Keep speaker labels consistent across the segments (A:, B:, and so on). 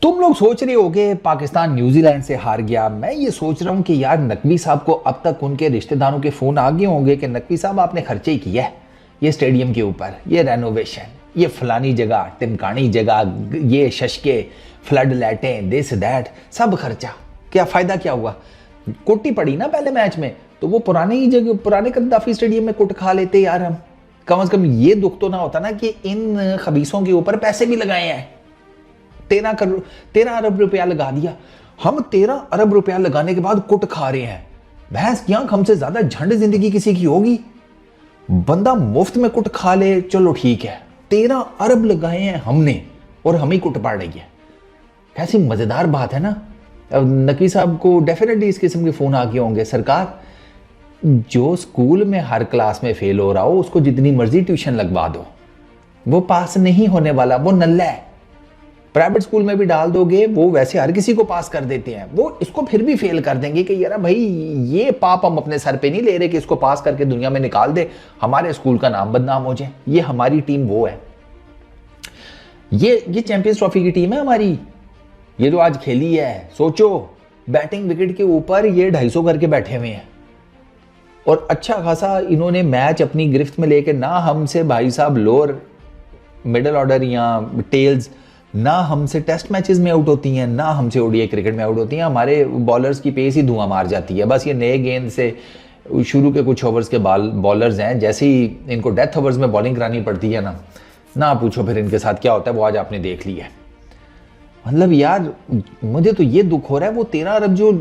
A: तुम लोग सोच रहे होगे पाकिस्तान न्यूजीलैंड से हार गया। मैं ये सोच रहा हूँ कि यार नकवी साहब को अब तक उनके रिश्तेदारों के फ़ोन आ गए होंगे कि नकवी साहब आपने खर्चे ही किया है ये स्टेडियम के ऊपर, ये रेनोवेशन, ये फलानी जगह, टिमकानी जगह, ये शशके, फ्लड लाइटें, दिस दैट, सब खर्चा। क्या फ़ायदा क्या हुआ? कुट्टी पड़ी ना पहले मैच में, तो वो पुरानी ही जगह, पुराने कद्दाफी स्टेडियम में कुट खा लेते यार। हम कम से कम ये दुख तो ना होता ना कि इन खबीसों के ऊपर पैसे भी लगाए हैं। 13 अरब रुपया लगा दिया। हम 13 अरब रुपया लगाने के बाद कुट खा रहे हैं। भैंस की आंख, हमसे ज्यादा झंड जिंदगी किसी की होगी? बंदा मुफ्त में कुट खा ले चलो ठीक है, 13 अरब लगाए हैं हमने और हम ही कुट पड़ रही है। कैसी मजेदार बात है ना। नकवी साहब को डेफिनेटली इस किस्म के फोन आ गए होंगे, सरकार जो स्कूल में हर क्लास में फेल हो रहा हो उसको जितनी मर्जी ट्यूशन लगवा दो, वो पास नहीं होने वाला, वो नल्ला है। प्राइवेट स्कूल में भी डाल दोगे, वो वैसे हर किसी को पास कर देते हैं, वो इसको फिर भी फेल कर देंगे कि यार भाई ये पाप हम अपने सर पे नहीं ले रहे कि इसको पास करके दुनिया में निकाल दे, हमारे स्कूल का नाम बदनाम हो जाए। ये हमारी टीम वो है, ये चैंपियंस ट्रॉफी की टीम है हमारी, ये जो आज खेली है। सोचो बैटिंग विकेट के ऊपर ये 250 करके बैठे हुए हैं और अच्छा खासा इन्होंने मैच अपनी गिरफ्त में लेके, ना हमसे भाई साहब लोअर मिडिल ऑर्डर या टेल्स ना हमसे टेस्ट मैचेस में आउट होती हैं, ना हमसे ओडीआई क्रिकेट में आउट होती हैं। हमारे बॉलर्स की पेस ही धुआं मार जाती है। बस ये नए गेंद से शुरू के कुछ ओवर्स के बॉलर्स हैं, जैसे ही इनको डेथ ओवर्स में बॉलिंग करानी पड़ती है ना पूछो फिर इनके साथ क्या होता है, वो आज आपने देख लिया। मतलब यार मुझे तो ये दुख हो रहा है, वो 13 अरब जो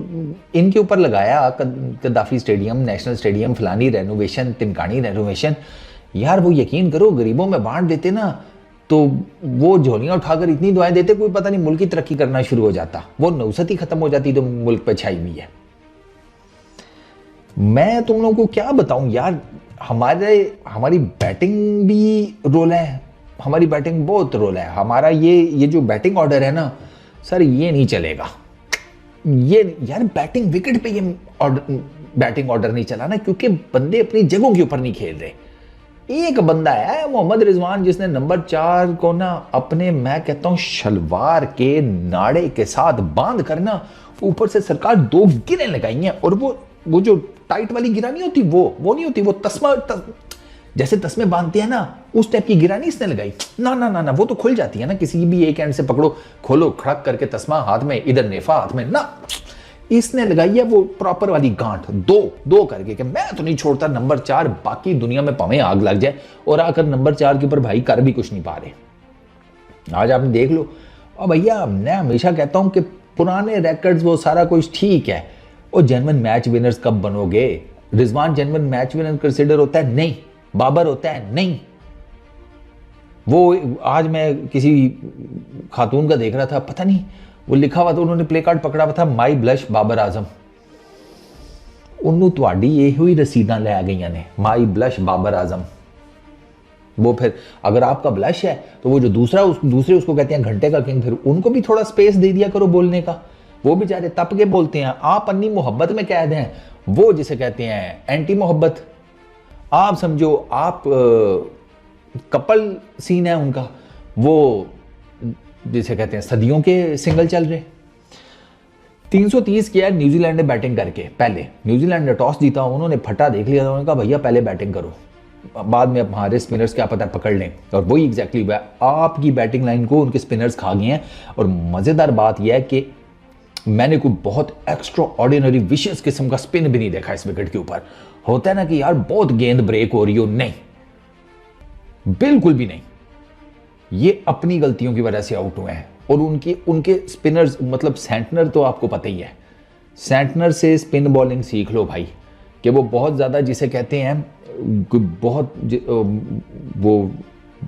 A: इनके ऊपर लगाया, कद्दाफी स्टेडियम, नेशनल स्टेडियम, फलानी रेनोवेशन, तिनकानी रेनोवेशन, यार वो यकीन करो गरीबों में बांट देते ना तो वो झोलियां उठाकर इतनी दुआएं देते, कोई पता नहीं मुल्क की तरक्की करना शुरू हो जाता, वो नौसत ही खत्म हो जाती तो मुल्क पे छाई हुई है। मैं तुम लोगों को क्या बताऊं यार, हमारी बैटिंग भी रोल है, हमारी बैटिंग बहुत रोल है। हमारा ये जो बैटिंग ऑर्डर है ना सर, ये नहीं चलेगा। ये यार बैटिंग विकेट पे ये बैटिंग ऑर्डर नहीं चला ना, क्योंकि बंदे अपनी जगहों के ऊपर नहीं खेल रहे। एक बंदा है मोहम्मद रिजवान जिसने नंबर 4 को ना अपने, मैं कहता हूं शलवार के नाड़े के साथ बांध करना ऊपर से सरकार 2 गिरें लगाई हैं, और वो जो टाइट वाली गिरा नहीं होती, वो नहीं होती, वो जैसे तस्मे बांधते हैं ना उस टाइप की गिरा नहीं इसने लगाई। ना वो तो खुल जाती है ना, किसी भी एक एंड से पकड़ो, खोलो, खड़क करके तस्मा हाथ में, इधर नेफा हाथ में, ना इसने लगाई है वो प्रॉपर वाली गांठ, दो करके कि मैं तो नहीं छोड़ता नंबर 4, बाकी दुनिया में पवें आग लग जाए। और आकर नंबर 4 के ऊपर भाई कर भी कुछ नहीं पा रहे। आज आपने देख लो। और भैया मैं हमेशा कहता हूं कि पुराने रिकॉर्ड्स वो सारा कुछ ठीक है, और जेन्युइन मैच विनर्स कब बनोगे? Rizwan genuine match winner consider होता है? नहीं। बाबर होता है? नहीं। वो आज मैं किसी खातून का देख रहा था, पता नहीं वो लिखा हुआ था, उन्होंने प्ले कार्ड पकड़ा हुआ था, माई ब्लश बाबर आजम। उन्होंने तुहाडी ये हुई रसीदा लै गई ने, माई ब्लश बाबर आजम। वो फिर अगर आपका ब्लश है तो वो जो दूसरे उसको कहते हैं घंटे का किंग, फिर उनको भी थोड़ा स्पेस दे दिया करो बोलने का। वो बेचारे तप के बोलते हैं। आप अन्नी मोहब्बत में कैद हैं, वो जिसे कहते हैं एंटी मोहब्बत। आप समझो आप कपल सीन है उनका, वो जिसे कहते हैं सदियों के सिंगल चल रहे। 330 किया न्यूजीलैंड ने बैटिंग करके। पहले न्यूजीलैंड ने टॉस जीता, उन्होंने फटा देख लिया, उन्होंने कहा भैया पहले बैटिंग करो, बाद में हमारे स्पिनर्स क्या पता पकड़ लें। और वही एग्जैक्टली हुआ, आपकी बैटिंग लाइन को उनके स्पिनर्स खा गए हैं। और मजेदार बात यह है कि मैंने कोई बहुत एक्स्ट्रा ऑर्डिनरी विशेष किस्म का स्पिन भी नहीं देखा इस विकेट के ऊपर। होता है ना कि यार बहुत गेंद ब्रेक हो रही हो, नहीं, बिल्कुल भी नहीं। ये अपनी गलतियों की वजह से आउट हुए हैं। और उनके स्पिनर्स, मतलब सेंटनर तो आपको पता ही है, सेंटनर से स्पिन बॉलिंग सीख लो भाई, कि वो बहुत ज़्यादा जिसे कहते हैं बहुत वो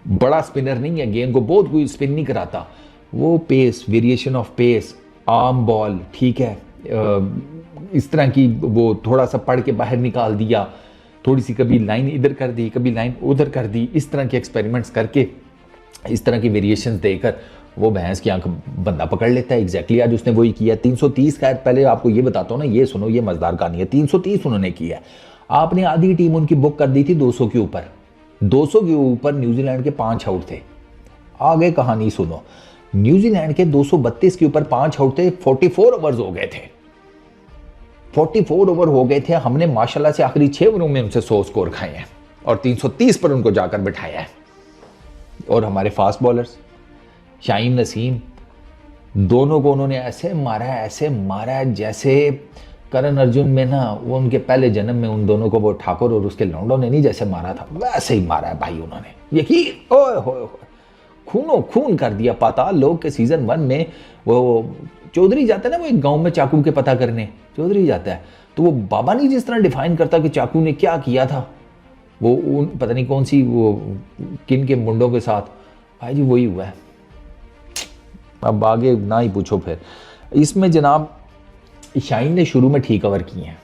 A: बड़ा स्पिनर नहीं है, गेंद को बहुत कोई स्पिन नहीं कराता। वो pace, variation of pace, arm ball, ठीक है, इस तरह की वो थोड़ा सा पढ़ के बाहर निकाल दिया, थोड़ी सी कभी लाइन इधर कर दी, कभी लाइन उधर कर दी, इस तरह के एक्सपेरिमेंट्स करके, इस तरह की वेरिएशंस देकर वो भैंस की आंख बंदा पकड़ लेता है। एग्जैक्टली आज उसने वही किया। 330 का, पहले आपको ये बताता हूँ ना, ये सुनो, ये मजेदार कहानी है। 330 उन्होंने किया। आपने आधी टीम उनकी बुक कर दी थी 200 के ऊपर। 200 के ऊपर न्यूजीलैंड के 5 आउट थे। आगे कहानी सुनो। न्यूजीलैंड के 232 के ऊपर 5 आउट थे, 44 ओवर्स हो गए थे, 44 ओवर हो गए थे। हमने माशाल्लाह से आखिरी 6 ओवरों में उनसे 100 स्कोर खाए हैं और 330 पर उनको जाकर बिठाया है। और हमारे फास्ट बॉलर्स शाहीन नसीम, दोनों को उन्होंने ऐसे मारा है जैसे करण अर्जुन में ना वो उनके पहले जन्म में उन दोनों को वो ठाकुर और उसके लौंडों ने नहीं जैसे मारा था, वैसे ही मारा है भाई उन्होंने। यकीन ओए होए खूनो खून कर दिया। पाताल लोक के सीजन 1 में वो चौधरी जाता है ना, वो एक गांव में चाकू के पता करने चौधरी जाता है, तो वो बाबा नहीं जिस तरह डिफाइन करता कि चाकू ने क्या किया था, वो उन पता नहीं कौन सी वो किन के मुंडों के साथ, भाई जी वही हुआ है। अब आगे ना ही पूछो। फिर इसमें जनाब शाहीन ने शुरू में ठीक कवर किए हैं,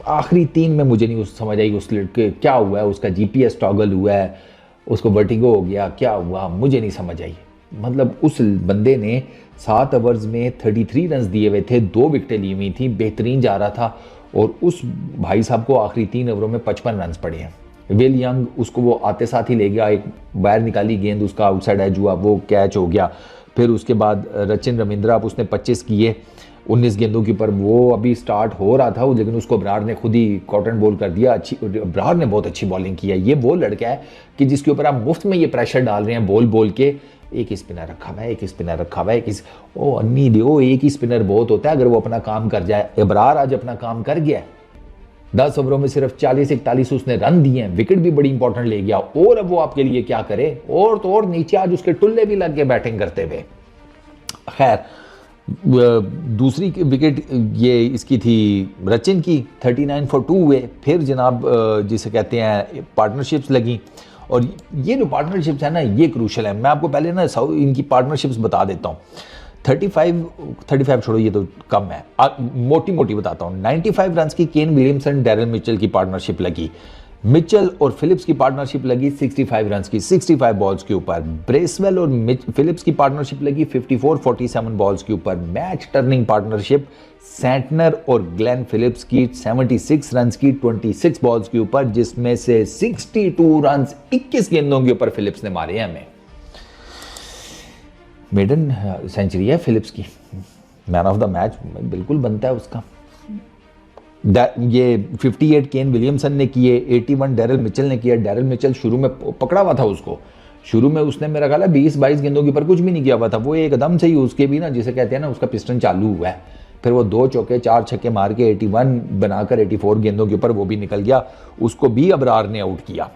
A: आखिरी 3 में मुझे नहीं समझ आई उस लड़के क्या हुआ है, उसका जीपीएस टॉगल हुआ है, उसको वर्टिगो हो गया, क्या हुआ मुझे नहीं समझ आई। मतलब उस बंदे ने 7 ओवर्स में 33 रन दिए हुए थे, 2 विकेटें ली हुई थी, बेहतरीन जा रहा था, और उस भाई साहब को आखिरी 3 ओवरों में 55 रन पड़े हैं। विल यंग उसको वो आते साथ ही ले गया, एक बाहर निकाली गेंद, उसका आउटसाइड एज हुआ, वो कैच हो गया। फिर उसके बाद रचिन रविंद्रा अब उसने 25 किए 19 गेंदों के ऊपर, वो अभी स्टार्ट हो रहा था लेकिन उसको अबरार ने खुद ही कॉटन बॉल कर दिया। अबरार ने बहुत अच्छी बॉलिंग की है। ये वो लड़का है कि जिसके ऊपर आप मुफ्त में ये प्रेशर डाल रहे हैं बोल के, एक ही स्पिनर रखा हुआ है, एक ही स्पिनर रखा हुआ है, ओ अन्नी दो, एक ही स्पिनर बहुत होता है अगर वो अपना काम कर जाए। अबरार आज अपना काम कर गया, 10 ओवरों में सिर्फ 40-41 उसने रन दिए हैं, विकेट भी बड़ी इंपॉर्टेंट ले गया, और अब वो आपके लिए क्या करे, और तो और नीचे आज उसके टुल्ले भी लग गए बैटिंग करते हुए। खैर दूसरी विकेट ये इसकी थी रचिन की, 39 for 2 हुए। फिर जनाब जिसे कहते हैं पार्टनरशिप्स लगी, और ये जो पार्टनरशिप्स है ना ये क्रूशल है। मैं आपको पहले ना इनकी पार्टनरशिप्स बता देता हूँ। 35 छोड़ो, ये तो कम है, मोटी मोटी बताता हूँ। 95 रन की केन विलियमसन डैरेल मिचेल की पार्टनरशिप लगी, मिचेल और फिलिप्स की पार्टनरशिप लगी 65 रन की 65 बॉल्स के ऊपर। ब्रेसवेल और फिलिप्स की पार्टनरशिप लगी 54-47 बॉल्स के ऊपर। मैच टर्निंग पार्टनरशिप सैंटनर और ग्लेन फिलिप्स की 76 रन की 26 बॉल्स के ऊपर, जिसमें से 62 रन 21 गेंदों के ऊपर फिलिप्स ने मारे हैं। हमें मेडन सेंचुरी है फिलिप्स की, मैन ऑफ द मैच बिल्कुल बनता है उसका। ये 58 केन विलियमसन ने किए, 81 डैरेल मिचेल ने किया। डैरेल मिचेल शुरू में पकड़ा हुआ था उसको, शुरू में उसने मेरा ख्याल है 20-22 गेंदों के ऊपर कुछ भी नहीं किया हुआ था, वो एकदम से ही उसके भी ना जिसे कहते हैं ना उसका पिस्टन चालू हुआ है। फिर वो 2 चौके 4 छक्के मार के 81 बनाकर 84 गेंदों के ऊपर वो भी निकल गया, उसको भी अबरार ने आउट किया।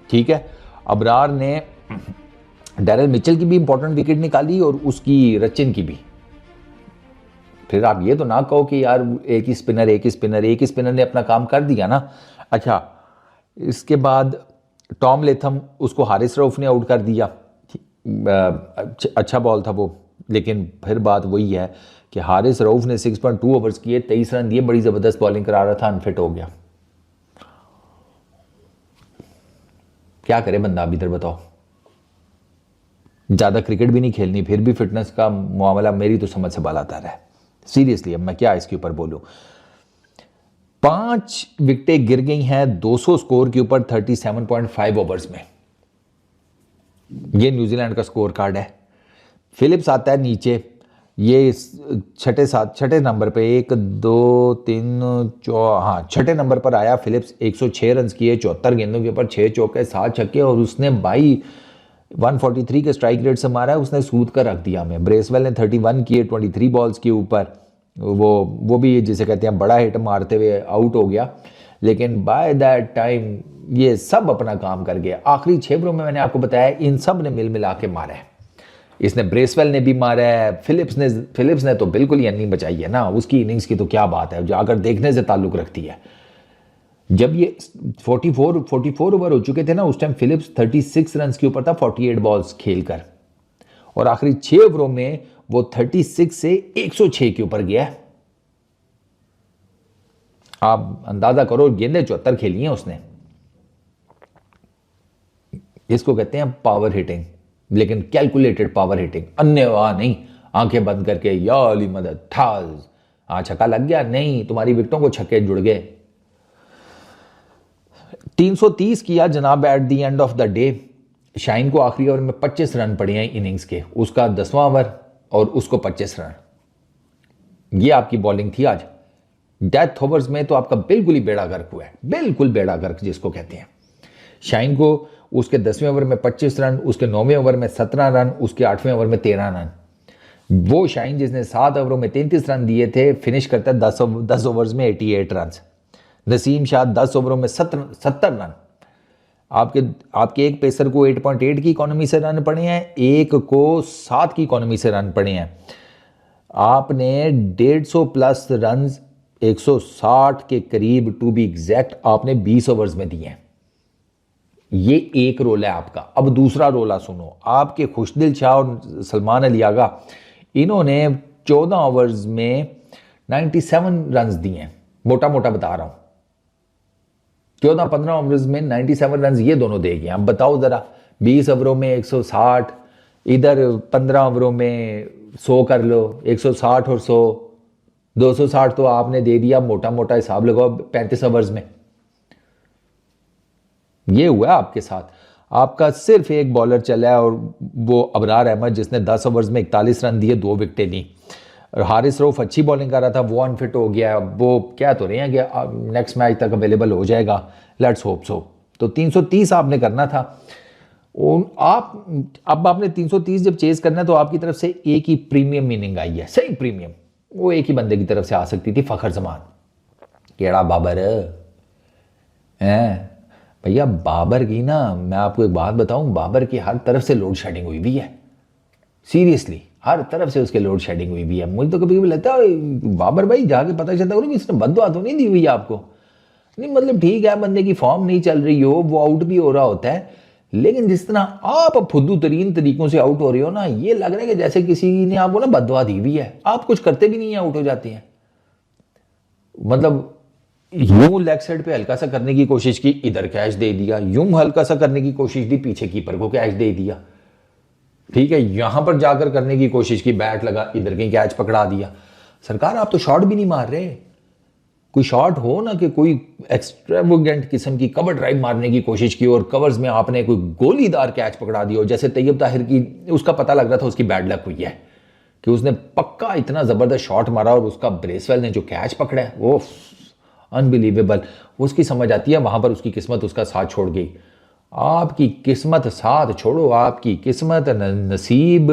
A: ठीक है, अबरार ने डैरेल मिचेल की भी इंपॉर्टेंट विकेट निकाली और उसकी रचिन की भी। फिर आप ये तो ना कहो कि यार एक ही स्पिनर ने अपना काम कर दिया ना। अच्छा, इसके बाद टॉम लेथम, उसको हारिस रऊफ ने आउट कर दिया। अच्छा बॉल था वो, लेकिन फिर बात वही है कि हारिस रऊफ ने 6.2 ओवर्स किए, 23 रन दिए, बड़ी ज़बरदस्त बॉलिंग करा रहा था, अनफिट हो गया। क्या करे बंदा अब इधर बताओ। ज़्यादा क्रिकेट भी नहीं खेलनी, फिर भी फिटनेस का मामला मेरी तो समझ से बाला आता है। सीरियसली अब मैं क्या इसके ऊपर बोलूं। 5 विकेटें गिर गई हैं 200 स्कोर के ऊपर 37.5 ओवर्स में। ये न्यूजीलैंड का स्कोर कार्ड है। फिलिप्स आता है नीचे, ये छठे नंबर पे 1 2 3 4 छठे नंबर पर आया फिलिप्स। 106 रन किए 74 गेंदों के ऊपर, 6 चौके 7 छक्के, और उसने भाई 143 के स्ट्राइक रेट से मारा है, उसने सूद कर रख दिया हमें। ब्रेसवेल ने 31 किए 23 बॉल्स के ऊपर, वो भी जिसे कहते हैं बड़ा हिट मारते हुए आउट हो गया। लेकिन बाय दैट टाइम ये सब अपना काम कर गया। आखिरी 6 ओवरों में मैंने आपको बताया इन सब ने मिल मिला के मारा है। इसने ब्रेसवेल ने भी मारा है, फिलिप्स ने तो बिल्कुल ही इनिंग बचाई है ना, उसकी इनिंग्स की तो क्या बात है, जो अगर देखने से ताल्लुक रखती है। जब ये 44 ओवर हो चुके थे ना, उस टाइम फिलिप्स 36 रन के ऊपर था 48 बॉल्स खेलकर, और आखिरी 6 ओवरों में वो 36 से 106 के ऊपर गया। आप अंदाजा करो, गेंदें 74 खेली हैं उसने। इसको कहते हैं पावर हिटिंग, लेकिन कैलकुलेटेड पावर हिटिंग, अन्यवाह नहीं, आंखें बंद करके या अली मदद ठाज, छक्का लग गया नहीं, तुम्हारी विकेटों को छक्के जुड़ गए। 330 किया जनाब at the end of the day. Shine को आखिरी ओवर में 25 रन पड़े हैं इनिंग्स के, उसका 10वां ओवर और उसको 25 रन। ये आपकी बॉलिंग थी आज। डेथ ओवर्स में तो आपका बिल्कुल ही बेड़ा गर्क हुआ है, बिल्कुल बेड़ा गर्क जिसको कहते हैं। शाइन को उसके 10वें ओवर में 25 रन, उसके 9वें ओवर में 17 रन, उसके 8वें ओवर में 13 रन। वो शाइन जिसने 7 ओवरों में 33 रन दिए थे, फिनिश करता है 10 ओवर्स में 88 रन। नसीम शाह 10 ओवरों में 70 रन। आपके एक पेसर को 8.8 की इकोनॉमी से रन पड़े हैं, एक को 7 की इकोनॉमी से रन पड़े हैं। आपने 150 प्लस रन, 160 के करीब टू बी एग्जैक्ट, आपने 20 ओवर्स में दिए हैं। ये एक रोल है आपका। अब दूसरा रोला सुनो। आपके खुशदिल शाह और सलमान अली आगा, इन्होंने 14 ओवर्स में 97 रन दिए हैं। मोटा मोटा बता रहा हूं, 14-15 ओवर्स में 97 रन ये दोनों दे गए। अब बताओ जरा, 20 ओवरों में 160, इधर 15 ओवरों में 100 कर लो, 160 और 100, 260 तो आपने दे दिया। मोटा मोटा हिसाब लगाओ 35 ओवर्स में। ये हुआ आपके साथ। आपका सिर्फ एक बॉलर चला है और वो अबरार अहमद, जिसने 10 ओवर्स में 41 रन दिए, 2 विकेटें ली। और हारिस रऊफ अच्छी बॉलिंग कर रहा था, वो अनफिट हो गया। वो क्या तो रहे हैं कि नेक्स्ट मैच तक अवेलेबल हो जाएगा, लेट्स होप सो। तो 330 आपने करना था। अब आपने 330 जब चेज करना है तो आपकी तरफ से एक ही प्रीमियम मीनिंग आई है, सही प्रीमियम। वो एक ही बंदे की तरफ से आ सकती थी, फखर जमान। केड़ा बाबर है भैया। बाबर की ना, मैं आपको एक बात बताऊं, बाबर की हर तरफ से लोड शेडिंग हुई हुई है। सीरियसली हर तरफ से उसके लोड शेडिंग हुई हुई है। मुझे तो कभी कभी लगता है बाबर भाई जाके पता चलता है इसने बददुआ तो नहीं दी हुई है आपको। नहीं मतलब ठीक है, बंदे की फॉर्म नहीं चल रही हो, वो आउट भी हो रहा होता है, लेकिन जिस तरह आप फुद्दू तरीन तरीकों से आउट हो रहे हो ना, ये लग रहा है कि जैसे किसी ने आपको ना बददुआ दी हुई है। आप कुछ करते भी नहीं है, आउट हो जाते हैं। मतलब यूं लेग साइड पे हल्का सा करने की कोशिश की, इधर कैच दे दिया। यूं हल्का सा करने की कोशिश की, पीछे कीपर को कैच दे दिया। ठीक है, यहां पर जाकर करने की कोशिश की, बैट लगा, इधर कहीं कैच पकड़ा दिया। सरकार आप तो शॉट भी नहीं मार रहे। कोई शॉट हो ना कि कोई एक्स्ट्रावेगेंट किस्म की कवर ड्राइव मारने की कोशिश की और कवर्स में आपने कोई गोलीदार कैच पकड़ा दिया। जैसे तैयब ताहिर की, उसका पता लग रहा था उसकी बैड लक हुई है कि उसने पक्का इतना जबरदस्त शॉट मारा और उसका ब्रेसवेल ने जो कैच पकड़ा है वो अनबिलीवेबल। उसकी समझ आती है वहां पर उसकी किस्मत उसका साथ छोड़ गई। आपकी किस्मत साथ छोड़ो, आपकी किस्मत, नसीब,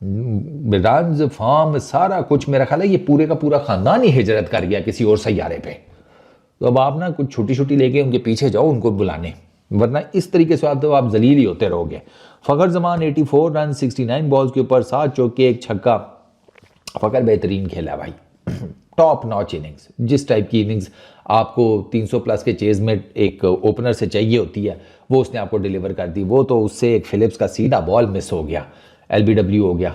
A: रन्स, फॉर्म, सारा कुछ मेरा ख्याल है ये पूरे का पूरा खानदान ही हिजरत कर गया किसी और सैयारे पे। तो अब आप ना कुछ छोटी छोटी लेके उनके पीछे जाओ उनको बुलाने, वरना इस तरीके से आप जलील ही होते रहोगे। फखर जमान 84 रन 69 बॉल्स के ऊपर, 7 चौके 1 छक्का। फखर बेहतरीन खेला भाई, टॉप नॉच इनिंग्स। जिस टाइप की इनिंग्स आपको 300 प्लस के चेज में एक ओपनर से चाहिए होती है, वो उसने आपको डिलीवर कर दी। वो तो उससे एक फिलिप्स का सीधा बॉल मिस हो गया, LBW हो गया,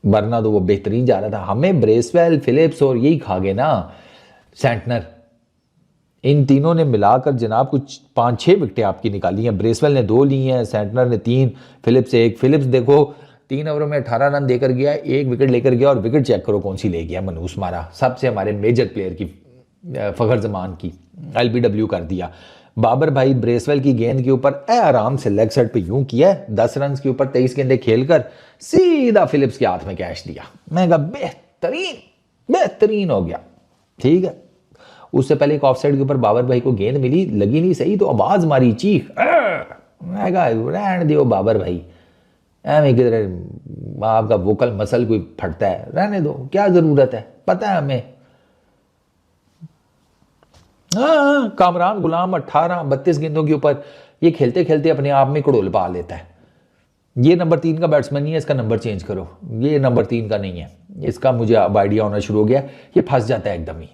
A: वरना तो वो बेहतरीन जा रहा था। हमें ब्रेसवेल, फिलिप्स और यही खा गए ना, सेंटनर। इन तीनों ने मिलाकर जनाब कुछ 5-6 विकेटें आपकी निकाली हैं। ब्रेसवेल ने 2 ली हैं, सेंटनर ने 3, फिलिप्स 1। फिलिप्स देखो 3 ओवरों में 18 रन देकर गया, 1 विकेट लेकर गया। और विकेट चेक करो कौन सी ले गया, मनूस मारा, सबसे हमारे मेजर प्लेयर की, फखर जमान की, LBW कर दिया। बाबर भाई ब्रेसवेल की गेंद के ऊपर आराम से लेग साइड पे यूं किया, 10 रन के ऊपर 23 गेंदें खेलकर सीधा फिलिप्स के हाथ में कैच दिया। मैं कहा बेहतरीन हो गया। ठीक है, उससे पहले एक ऑफसाइड के ऊपर बाबर भाई को गेंद मिली, लगी नहीं सही तो आवाज मारी, चीख। मैं कहा रहने दो बाबर भाई, एवं किधर आपका वोकल मसल कोई फटता है, रहने दो, क्या जरूरत है, पता है हमें। हाँ, कामरान गुलाम 18-32 गेंदों के ऊपर ये खेलते खेलते अपने आप में कड़ोल पा लेता है। ये नंबर 3 का बैट्समैन नहीं है, इसका नंबर चेंज करो। ये नंबर 3 का नहीं है, इसका मुझे अब आइडिया होना शुरू हो गया। ये फंस जाता है एकदम ही।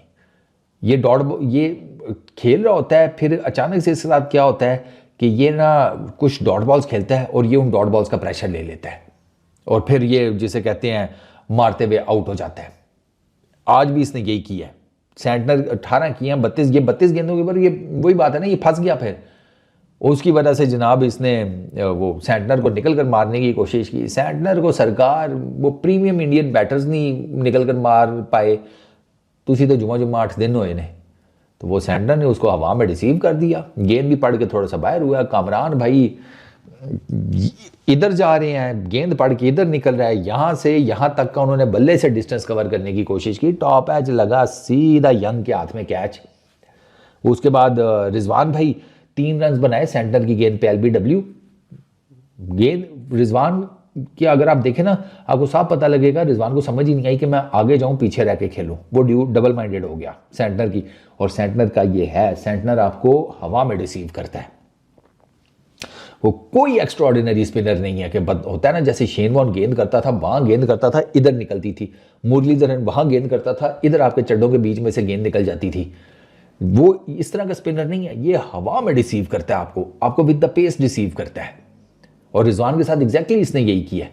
A: ये खेल रहा होता है, फिर अचानक से इसके साथ क्या होता है कि ये ना कुछ डॉट बॉल्स खेलता है और ये उन डॉट बॉल्स का प्रेशर ले लेता है और फिर ये जिसे कहते हैं मारते हुए आउट हो जाता है। आज भी इसने यही किया है। सेंटनर 18 किए हैं, 32 गेंदों के ऊपर, ये वही बात है ना, ये फंस गया। फिर उसकी वजह से जनाब इसने वो सेंटनर को निकल कर मारने की कोशिश की। सेंटनर को सरकार वो प्रीमियम इंडियन बैटर्स नहीं निकल कर मार पाए। तुसी तो जुमा 8 दिन होए ने, तो वो सेंटर ने उसको हवा में रिसीव कर दिया, गेंद भी पड़ के थोड़ा सा बाहर हुआ। कामरान भाई इधर जा रहे हैं, गेंद पड़ के इधर निकल रहा है, यहाँ से यहाँ तक का उन्होंने बल्ले से डिस्टेंस कवर करने की कोशिश की। टॉप एज लगा, सीधा यंग के हाथ में कैच। उसके बाद रिजवान भाई 3 रन बनाए सेंटर की गेंद पे एलबीडब्ल्यू। गेंद रिजवान कि अगर आप देखें ना, आपको साफ पता लगेगा रिजवान को समझ ही नहीं आई कि मैं आगे जाऊं पीछे रह के खेलूं। वो डबल माइंडेड हो गया सेंटर की। और सेंटर का ये है, सेंटर आपको हवा में रिसीव करता है। वो कोई एक्स्ट्राऑर्डिनरी स्पिनर नहीं है कि होता है ना जैसे शेन वॉर्न गेंद करता था, वहां गेंद करता था इधर निकलती थी। मुरलीधरन वहां गेंद करता था, इधर आपके चड्डों के बीच में से गेंद निकल जाती थी। वो इस तरह का स्पिनर नहीं है, ये हवा में रिसीव करता है आपको विद द पेस रिसीव करता है। और रिजवान के साथ एग्जैक्टली इसने यही किया।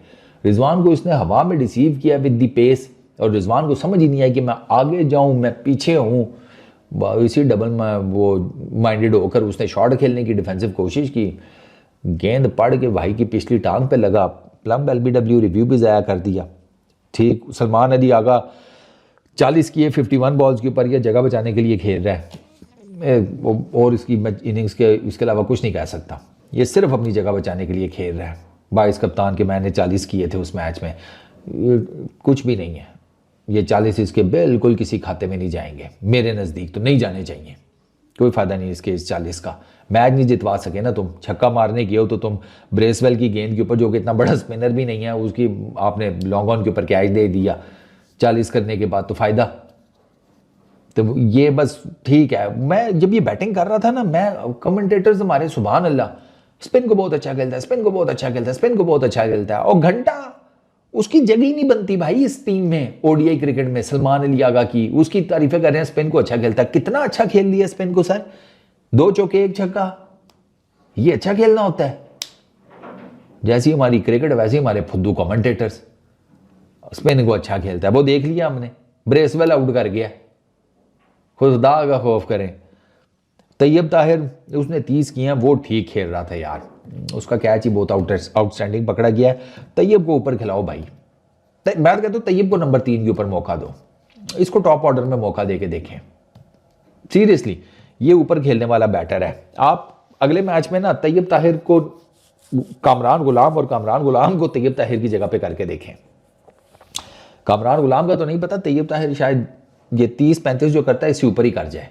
A: रिजवान को इसने हवा में रिसीव किया विद द पेस, और रिजवान को समझ ही नहीं आई कि मैं आगे जाऊं, मैं पीछे हूं। इसी डबल में वो माइंडेड होकर उसने शॉट खेलने की डिफेंसिव कोशिश की। गेंद पड़ के भाई की पिछली टांग पे लगा, प्लम्ब एलबीडब्ल्यू रिव्यू भी ज़ाया कर दिया। ठीक, सलमान अली आगा 40 किए 51 बॉल्स के ऊपर, यह जगह बचाने के लिए खेल रहा है। और इसकी इनिंग्स के इसके अलावा कुछ नहीं कह सकता। ये सिर्फ अपनी जगह बचाने के लिए खेल रहा है। 22 कप्तान के मैंने 40 किए थे उस मैच में, कुछ भी नहीं है। ये 40 इसके बिल्कुल किसी खाते में नहीं जाएंगे, मेरे नज़दीक तो नहीं जाने चाहिए। कोई फ़ायदा नहीं इसके इस 40 का। मैच नहीं जितवा सके ना तुम, छक्का मारने की हो तो तुम ब्रेसवेल की गेंद के ऊपर, जो कि इतना बड़ा स्पिनर भी नहीं है, उसकी आपने लॉन्ग ऑन के ऊपर कैच दे दिया 40 करने के बाद, तो फ़ायदा। तो ये बस ठीक है। मैं जब ये बैटिंग कर रहा था ना, मैं कमेंटेटर्स हमारे सुभान अल्लाह, स्पिन को बहुत अच्छा खेलता है, स्पिन को बहुत अच्छा खेलता है, स्पिन को बहुत अच्छा खेलता है, और घंटा उसकी जगह ही नहीं बनती भाई इस टीम में। ओडीआई क्रिकेट में सलमान अली आगा की उसकी तारीफें कर रहे हैं, स्पिन को अच्छा खेलता है। कितना अच्छा खेल लिया स्पिन को सर, 2 चौके 1 छक्का, ये अच्छा खेलना होता है। जैसी हमारी क्रिकेट वैसे ही हमारे फुद्दू कमेंटेटर्स, स्पिन को अच्छा खेलता है। वो देख लिया हमने, ब्रेसवेल आउट कर गया, खुदा का खौफ करें। तैयब ताहिर उसने 30 किए हैं, वो ठीक खेल रहा था यार, उसका कैच ही बहुत आउटस्टैंडिंग पकड़ा गया है। तैयब को ऊपर खिलाओ भाई। मैं कहता हूँ तैयब को नंबर 3 के ऊपर मौका दो, इसको टॉप ऑर्डर में मौका दे के देखें। सीरियसली ये ऊपर खेलने वाला बैटर है। आप अगले मैच में ना तैयब ताहिर को कामरान गुलाम और कामरान गुलाम को तैयब ताहिर की जगह पे करके देखें। कामरान गुलाम का तो नहीं पता, तैयब ताहिर शायद ये 30-35 जो करता है इससे ऊपर ही कर जाए।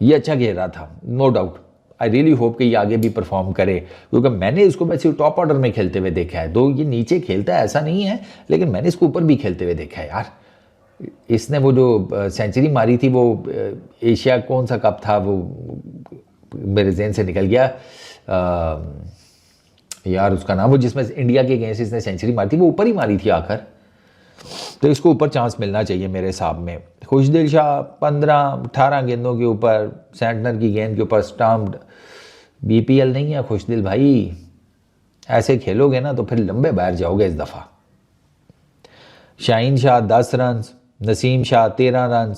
A: ये अच्छा खेल रहा था, no doubt. I really hope कि ये आगे भी परफॉर्म करे, क्योंकि मैंने इसको वैसे टॉप ऑर्डर में खेलते हुए देखा है। तो ये नीचे खेलता है ऐसा नहीं है, लेकिन मैंने इसको ऊपर भी खेलते हुए देखा है यार। इसने वो जो सेंचुरी मारी थी, वो एशिया कौन सा कप था, वो मेरे जहन से निकल गया यार उसका नाम, वो जिसमें इंडिया के अगेंस्ट इसने सेंचुरी मारी थी, वो ऊपर ही मारी थी आखिर। तो इसको ऊपर चांस मिलना चाहिए मेरे हिसाब में। खुशदिल शाह 15-18 गेंदों के ऊपर, सेंटनर की गेंद के ऊपर स्टम्प्ड। बीपीएल नहीं है खुशदिल भाई, ऐसे खेलोगे ना तो फिर लंबे बाहर जाओगे इस दफ़ा। Shaheen Shah 10 run, Naseem Shah 13 run,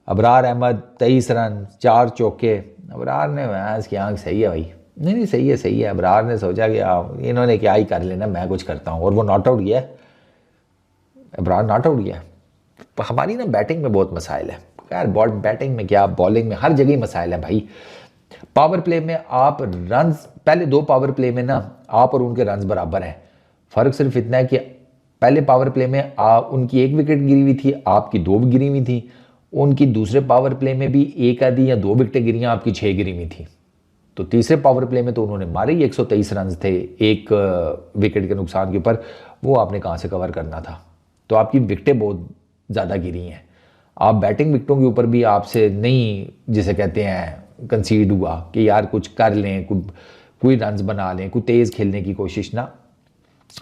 A: Abrar Ahmed 23 run, 4 चौके। अबरार ने मैच की आंख सही है भाई, नहीं सही है। अबरार ने सोचा कि इन्होंने क्या ही कर लेना, मैं कुछ करता हूँ, और वो नॉट आउट गया। अबरार नॉट आउट गया। हमारी ना बैटिंग में बहुत मसाइल है यार, बैटिंग में क्या, बॉलिंग में, हर जगह मसाइल है भाई। पावर प्ले में आप रन्स, पहले 2 पावर प्ले में ना आप और उनके रन्स बराबर हैं। फ़र्क सिर्फ इतना है कि पहले पावर प्ले में उनकी 1 विकेट गिरी हुई थी, आपकी 2 गिरी हुई थी। उनकी दूसरे पावर प्ले में भी 1 आधी या 2 विकेटें गिरी, आपकी 6 गिरी हुई थी। तो तीसरे पावर प्ले में तो उन्होंने मारे ही 123 रन थे 1 विकेट के नुकसान के ऊपर, वो आपने कहाँ से कवर करना था। तो आपकी विकेटें बहुत ज़्यादा गिरी हैं। आप बैटिंग विकेटों के ऊपर भी आपसे नहीं, जिसे कहते हैं कंसीड हुआ कि यार कुछ कर लें, कोई रन्स बना लें, कोई तेज़ खेलने की कोशिश ना।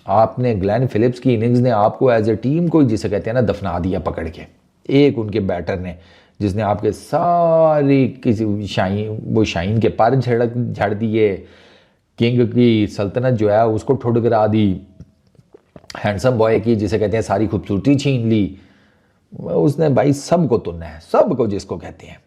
A: आपने ग्लेन फिलिप्स की इनिंग्स ने आपको एज ए टीम को, जिसे कहते हैं ना, दफना दिया पकड़ के। एक उनके बैटर ने जिसने आपके सारी किसी शाहीन के पर झड़ दिए, किंग की सल्तनत जो है उसको ठुठकरा दी, हैंडसम बॉय की, जिसे कहते हैं, सारी खूबसूरती छीन ली। उसने भाई सबको तुनना है, सबको जिसको कहते हैं।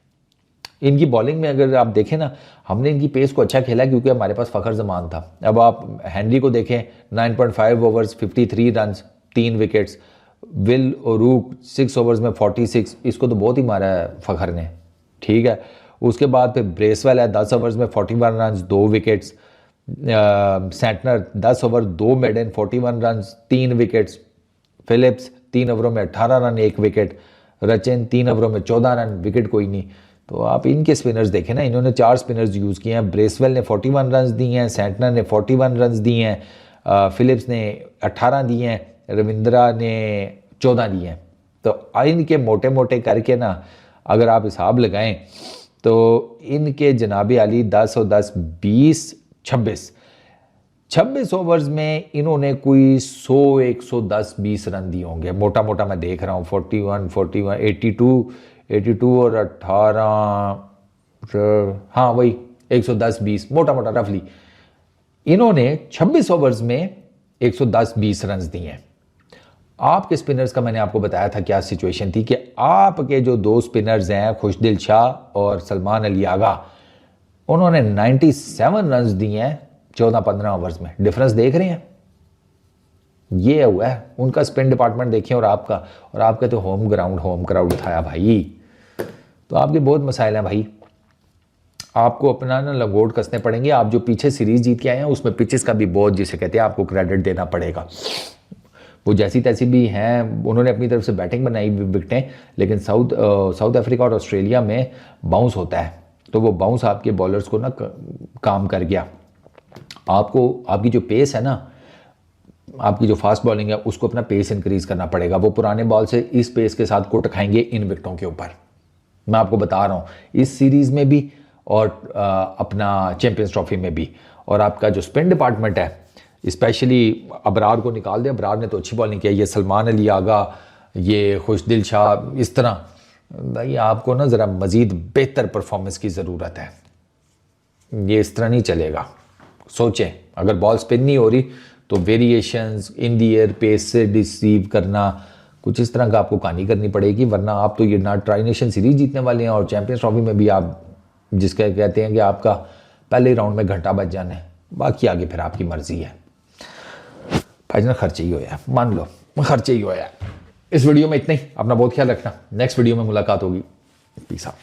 A: इनकी बॉलिंग में अगर आप देखें ना, हमने इनकी पेस को अच्छा खेला क्योंकि हमारे पास फ़खर जमान था। अब आप हेनरी को देखें, 9.5 overs 53 run 3 wickets. Will O'Rourke 6 overs में 46, इसको तो बहुत ही मारा है फ़खर ने, ठीक है। उसके बाद फिर ब्रेसवेल है 10 ओवर्स में 41 run 2 wickets, Santner 10 over 2 maiden 41 run 3 wickets, Phillips 3 ओवरों में 18 रन 1 विकेट, रचिन 3 ओवरों में 14 रन, विकेट कोई नहीं। तो आप इनके स्पिनर्स देखें ना, इन्होंने 4 स्पिनर्स यूज़ किए हैं। ब्रेसवेल ने 41 रन दिए हैं, सैंटनर ने 41 रन दिए हैं, फिलिप्स ने 18 दिए हैं, रविंद्रा ने 14 दिए हैं। तो इनके मोटे मोटे करके ना अगर आप हिसाब लगाएं तो इनके जनाब अली 10 और 10 20 26 ओवर्स में इन्होंने कोई 100 110 20 रन दिए होंगे, मोटा मोटा मैं देख रहा हूँ। 41 82 और 18, हाँ वही 110 20 मोटा मोटा रफली इन्होंने 26 ओवर्स में 110 20 रन दिए हैं। आपके स्पिनर्स का मैंने आपको बताया था क्या सिचुएशन थी कि आपके जो 2 स्पिनर्स हैं खुशदिल शाह और सलमान अली आगा, उन्होंने 97 रन दिए हैं 14-15 ओवर्स में। डिफरेंस देख रहे हैं, ये हुआ है उनका स्पिन डिपार्टमेंट देखिए, और आपका तो होम ग्राउंड होम क्राउड उठाया भाई। तो आपके बहुत मसाइल हैं भाई, आपको अपना ना लंगोट कसने पड़ेंगे। आप जो पीछे सीरीज जीत के आए हैं उसमें पिचेस का भी बहुत, जिसे कहते हैं, आपको क्रेडिट देना पड़ेगा। वो जैसी तैसी भी हैं, उन्होंने अपनी तरफ से बैटिंग बनाई विकेटें, लेकिन साउथ अफ्रीका और ऑस्ट्रेलिया में बाउंस होता है, तो वो बाउंस आपके बॉलर्स को ना काम कर गया। आपको आपकी जो पेस है ना, आपकी जो फास्ट बॉलिंग है, उसको अपना पेस इंक्रीज करना पड़ेगा। वो पुराने बॉल से इस पेस के साथ कुट खाएंगे इन विकेटों के ऊपर, मैं आपको बता रहा हूँ, इस सीरीज में भी और अपना चैंपियंस ट्रॉफी में भी। और आपका जो स्पिन डिपार्टमेंट है, स्पेशली अबरार को निकाल दे, अबरार ने तो अच्छी बॉलिंग की है, ये सलमान अली आगा, ये खुशदिल शाह, इस तरह भाई आपको ना ज़रा मज़ीद बेहतर परफॉर्मेंस की ज़रूरत है। ये इस तरह नहीं चलेगा। सोचें, अगर बॉल स्पिन नहीं हो रही तो variations in the air pace से रिसीव करना, कुछ इस तरह का आपको कहानी करनी पड़ेगी, वरना आप तो ये ना ट्राई नेशन सीरीज जीतने वाले हैं और चैंपियंस ट्रॉफी में भी आप जिसका कहते हैं कि आपका पहले राउंड में घंटा बच जाना है, बाकी आगे फिर आपकी मर्जी है। भाईजान खर्चे ही होया, मान लो खर्चे ही होया। इस वीडियो में इतना ही, अपना बहुत ख्याल रखना, नेक्स्ट वीडियो में मुलाकात होगी। Peace out.